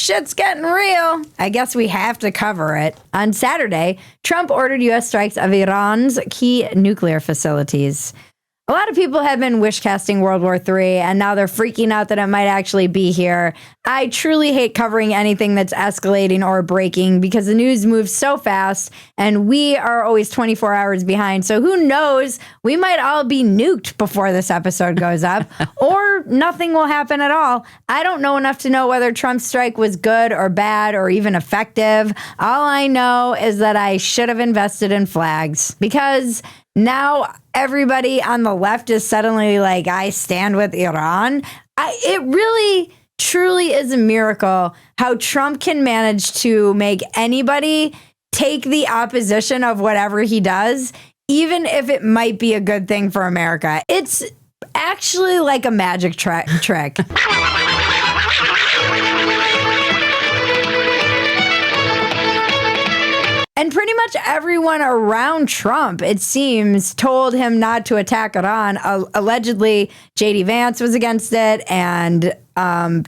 shit's getting real. I guess we have to cover it. On Saturday, Trump ordered U.S. strikes of Iran's key nuclear facilities. A lot of people have been wish-casting World War III, and now they're freaking out that it might actually be here. I truly hate covering anything that's escalating or breaking because the news moves so fast, and we are always 24 hours behind. So who knows? We might all be nuked before this episode goes up, or nothing will happen at all. I don't know enough to know whether Trump's strike was good or bad or even effective. All I know is that I should have invested in flags because now everybody on the left is suddenly like, I stand with Iran. It really, truly is a miracle how Trump can manage to make anybody take the opposition of whatever he does, even if it might be a good thing for America. It's actually like a magic trick. And pretty much everyone around Trump, it seems, told him not to attack Iran. Allegedly, J.D. Vance was against it, and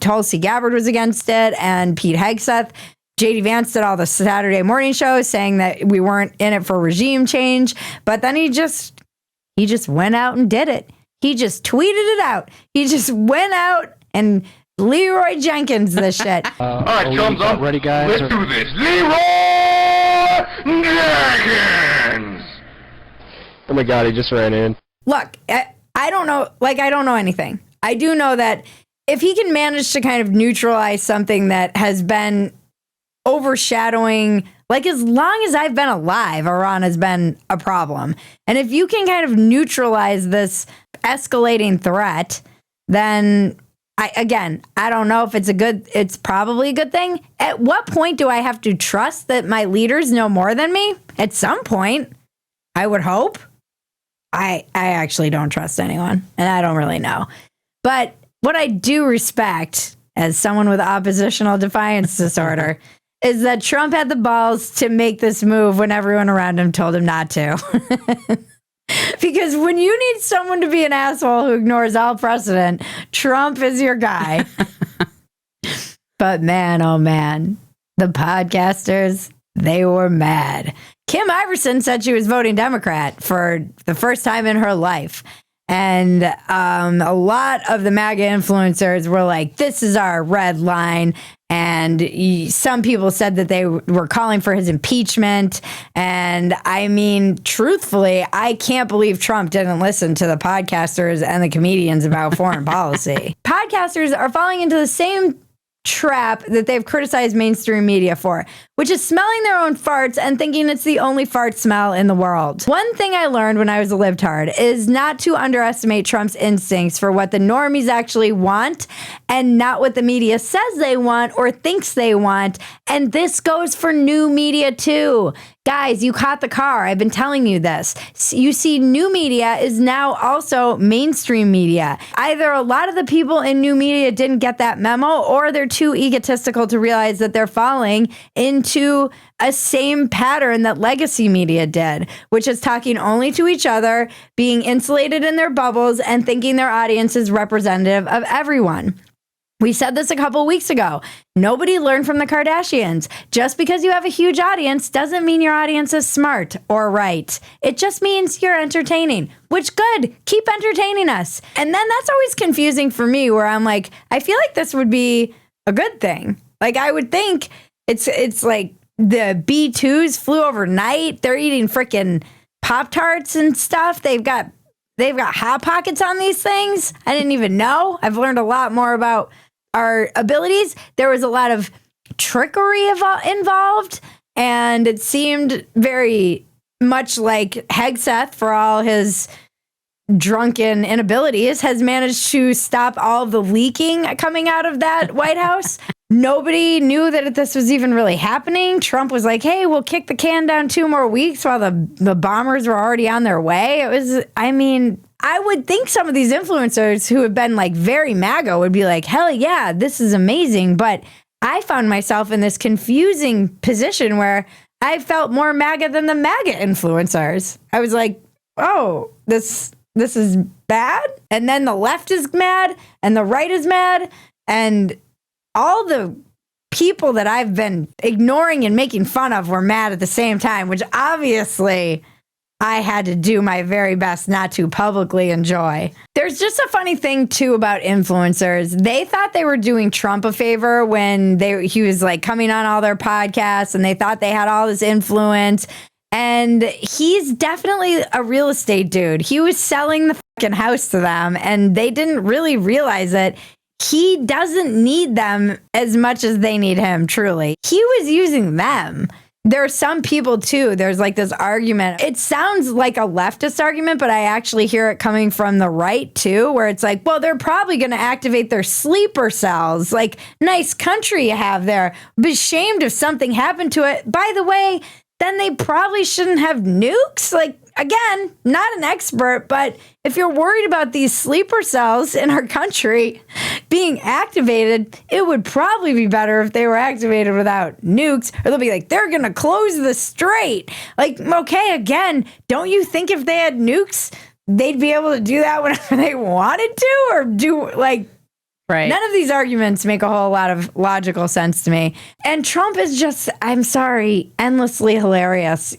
Tulsi Gabbard was against it, and Pete Hegseth. J.D. Vance did all the Saturday morning shows saying that we weren't in it for regime change. But then he just went out and did it. He just tweeted it out. He just went out and Leroy Jenkins this shit. All right, thumbs up. Ready, guys? Let's do this. Leroy Jenkins! Oh my God, he just ran in. Look, I don't know. I don't know anything. I do know that if he can manage to kind of neutralize something that has been overshadowing, as long as I've been alive, Iran has been a problem. And if you can kind of neutralize this escalating threat, then I don't know if it's probably a good thing. At what point do I have to trust that my leaders know more than me? At some point, I would hope. I actually don't trust anyone, and I don't really know. But what I do respect, as someone with oppositional defiance disorder, is that Trump had the balls to make this move when everyone around him told him not to. Because when you need someone to be an asshole who ignores all precedent, Trump is your guy. But man, oh man, the podcasters, they were mad. Kim Iverson said she was voting Democrat for the first time in her life. And a lot of the MAGA influencers were like, this is our red line. And some people said that they were calling for his impeachment. And I mean, truthfully, I can't believe Trump didn't listen to the podcasters and the comedians about foreign policy. Podcasters are falling into the same trap that they've criticized mainstream media for, which is smelling their own farts and thinking it's the only fart smell in the world. One thing I learned when I was a libtard is not to underestimate Trump's instincts for what the normies actually want and not what the media says they want or thinks they want. And this goes for new media too. Guys, you caught the car. I've been telling you this. You see, new media is now also mainstream media. Either a lot of the people in new media didn't get that memo, or they're too egotistical to realize that they're falling into a same pattern that legacy media did, which is talking only to each other, being insulated in their bubbles, and thinking their audience is representative of everyone. We said this a couple weeks ago. Nobody learned from the Kardashians. Just because you have a huge audience doesn't mean your audience is smart or right. It just means you're entertaining, which good. Keep entertaining us. And then that's always confusing for me, where I'm like, I feel like this would be a good thing. Like, I would think it's like the B2s flew overnight. They're eating freaking Pop-Tarts and stuff. They've got Hot Pockets on these things. I didn't even know. I've learned a lot more about our abilities. There was a lot of trickery involved, and it seemed very much like Hegseth, for all his drunken inabilities, has managed to stop all of the leaking coming out of that White House. Nobody knew that this was even really happening. Trump was like, hey, we'll kick the can down 2 more weeks while the bombers were already on their way. I would think some of these influencers who have been like very MAGA would be like, hell yeah, this is amazing. But I found myself in this confusing position where I felt more MAGA than the MAGA influencers. I was like, oh, this is bad. And then the left is mad and the right is mad. And all the people that I've been ignoring and making fun of were mad at the same time, which obviously I had to do my very best not to publicly enjoy. There's just a funny thing, too, about influencers. They thought they were doing Trump a favor when he was like coming on all their podcasts, and they thought they had all this influence. And he's definitely a real estate dude. He was selling the fucking house to them, and they didn't really realize it. He doesn't need them as much as they need him, truly. He was using them. There are some people, too, there's like this argument. It sounds like a leftist argument, but I actually hear it coming from the right, too, where it's like, well, they're probably going to activate their sleeper cells. Like, nice country you have there. Be ashamed if something happened to it. By the way, then they probably shouldn't have nukes. Like, again, not an expert, but if you're worried about these sleeper cells in our country being activated, it would probably be better if they were activated without nukes. Or they'll be like, they're going to close the strait. Like, okay, again, don't you think if they had nukes, they'd be able to do that whenever they wanted to? Or do, like, right. None of these arguments make a whole lot of logical sense to me. And Trump is just, I'm sorry, endlessly hilarious.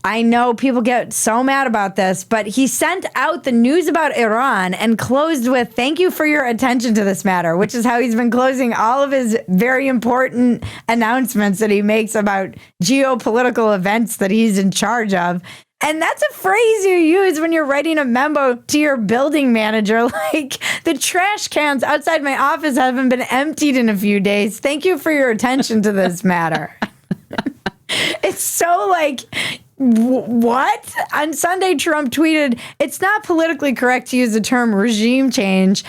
I know people get so mad about this, but he sent out the news about Iran and closed with, thank you for your attention to this matter, which is how he's been closing all of his very important announcements that he makes about geopolitical events that he's in charge of. And that's a phrase you use when you're writing a memo to your building manager, like, the trash cans outside my office haven't been emptied in a few days. Thank you for your attention to this matter. It's so like, what? On Sunday, Trump tweeted, it's not politically correct to use the term regime change,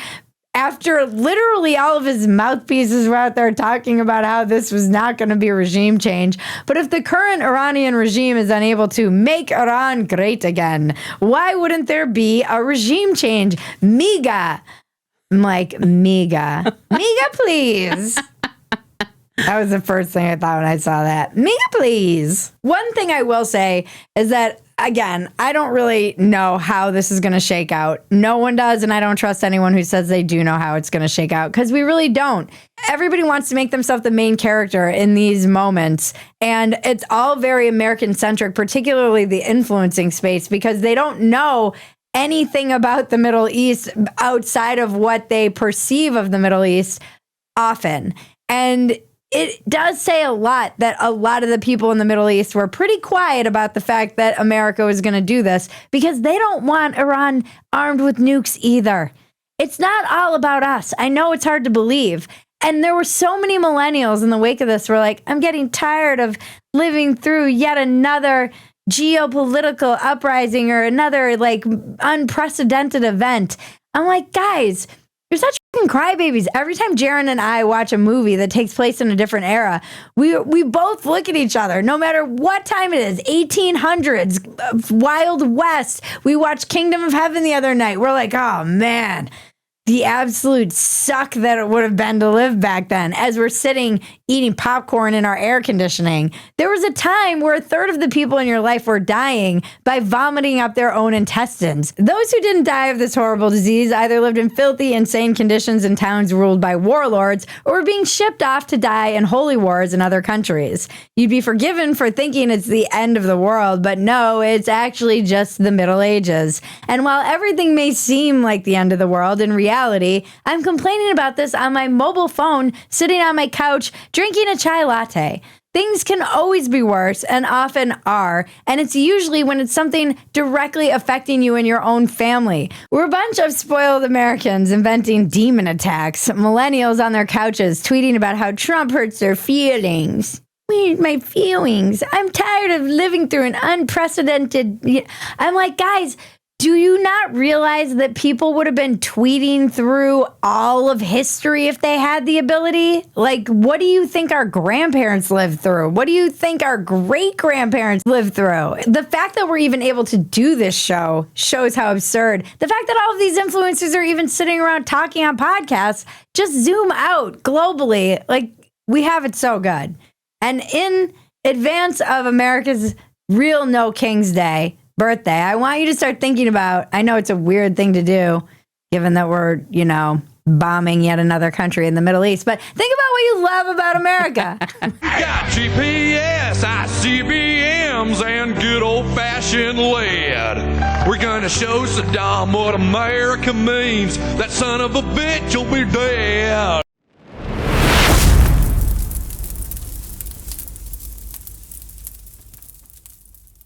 after literally all of his mouthpieces were out there talking about how this was not going to be regime change. But if the current Iranian regime is unable to make Iran great again, why wouldn't there be a regime change? MAGA. I'm like, MAGA. MAGA, please. That was the first thing I thought when I saw that. MAGA, please. One thing I will say is that, again, I don't really know how this is going to shake out. No one does, and I don't trust anyone who says they do know how it's going to shake out, because we really don't. Everybody wants to make themselves the main character in these moments, and it's all very American-centric, particularly the influencing space, because they don't know anything about the Middle East outside of what they perceive of the Middle East often. And it does say a lot that a lot of the people in the Middle East were pretty quiet about the fact that America was going to do this, because they don't want Iran armed with nukes either. It's not all about us. I know it's hard to believe. And there were so many millennials in the wake of this who were like, I'm getting tired of living through yet another geopolitical uprising or another like unprecedented event. I'm like, guys, you're such fucking crybabies. Every time Jaron and I watch a movie that takes place in a different era, we both look at each other, no matter what time it is, 1800s, Wild West. We watched Kingdom of Heaven the other night. We're like, oh man, the absolute suck that it would have been to live back then, as we're sitting eating popcorn in our air conditioning. There was a time where a third of the people in your life were dying by vomiting up their own intestines. Those who didn't die of this horrible disease either lived in filthy, insane conditions in towns ruled by warlords, or were being shipped off to die in holy wars in other countries. You'd be forgiven for thinking it's the end of the world, but no, it's actually just the Middle Ages. And while everything may seem like the end of the world, in reality, I'm complaining about this on my mobile phone, sitting on my couch, drinking a chai latte. Things can always be worse, and often are, and it's usually when it's something directly affecting you and your own family. We're a bunch of spoiled Americans inventing demon attacks, millennials on their couches tweeting about how Trump hurts their feelings. My feelings. I'm tired of living through an unprecedented... I'm like, guys, do you not realize that people would have been tweeting through all of history if they had the ability? Like, what do you think our grandparents lived through? What do you think our great-grandparents lived through? The fact that we're even able to do this show shows how absurd. The fact that all of these influencers are even sitting around talking on podcasts, just zoom out globally. Like, we have it so good. And in advance of America's real No King's Day birthday, I want you to start thinking about, I know it's a weird thing to do, given that we're, bombing yet another country in the Middle East. But think about what you love about America. Got GPS, ICBMs, and good old-fashioned lead. We're gonna show Saddam what America means. That son of a bitch will be dead.